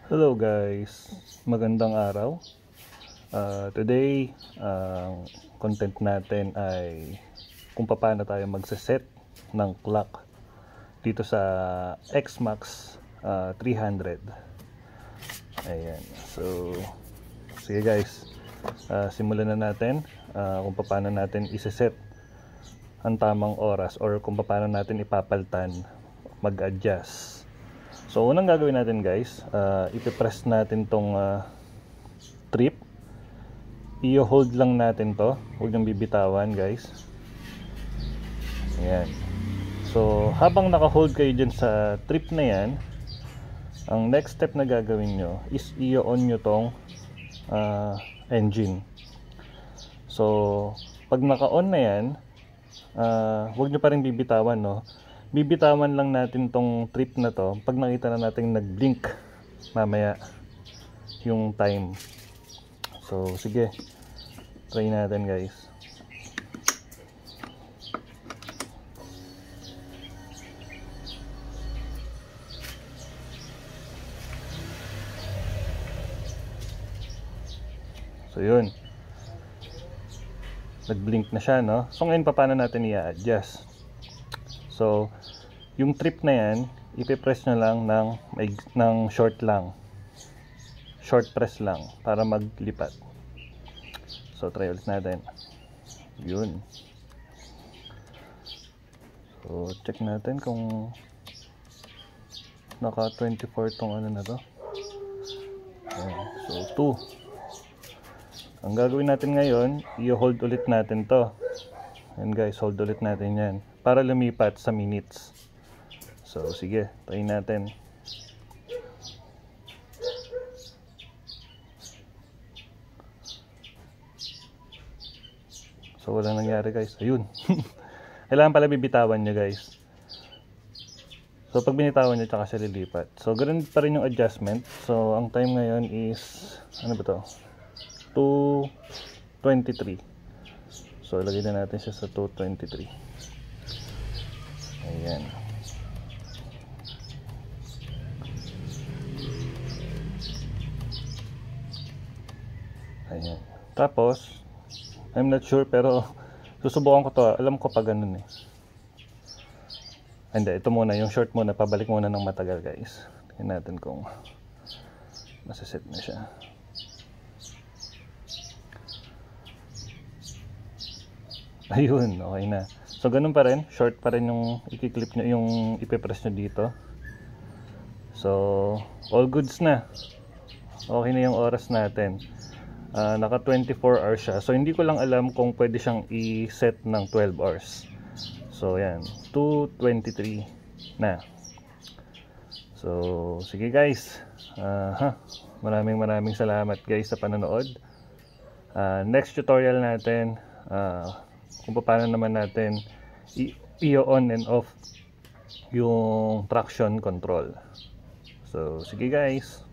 Hello guys, magandang araw. Today, ang content natin ay kung paano tayo magse-set ng clock dito sa Xmax 300. Ayan, so sige guys, simulan na natin kung paano natin ise-set ang tamang oras or kung paano natin ipapalitan, mag-adjust. So unang gagawin natin guys, ipipress natin tong trip. I-hold lang natin to, huwag niyong bibitawan guys. Ayan. So habang naka-hold kayo dyan sa trip na yan, ang next step na gagawin nyo is i-on nyo tong engine. So pag naka-on na yan, huwag nyo pa rin bibitawan, no? Bibitawan lang natin tong trip na to pag nakita na natin nag-blink mamaya yung time. So sige, try natin guys. So yun, nag-blink na siya, no? So ngayon paano natin i-adjust? So yung trip na yan, ipipress nyo lang ng short lang, short press lang para maglipat. So try ulit natin. Yun. So check natin kung naka 24 tong ano na to. Ayan. So 2. Ang gagawin natin ngayon, i-hold ulit natin to. Ayan guys, hold ulit natin yan para lumipat sa minutes. So sige, try natin. So walang nangyari guys. Ayun. Kailangan pala bibitawan nyo guys. So pag binitawan nyo, tsaka siya lilipat. So ganoon pa rin yung adjustment. So ang time ngayon is, ano ba to? 2:23. So lagay na natin siya sa 2:23. Ayan. Ayan. Tapos, I'm not sure pero susubukan ko to. Alam ko pa ganun eh. Hindi, ito muna. Yung short muna. Pabalik muna ng matagal guys. Tingnan natin kung nasa-set na siya. Ayun, okay na. So ganun pa rin. Short pa rin yung i-clip nyo, yung ipipress nyo dito. So, all goods na. Okay na yung oras natin. Naka 24 hours siya. So hindi ko lang alam kung pwede siyang i-set ng 12 hours. So yan, 2:23 na. So sige guys. Maraming salamat guys sa panonood. Next tutorial natin, kung paano naman natin i-on and off yung traction control. So sige guys.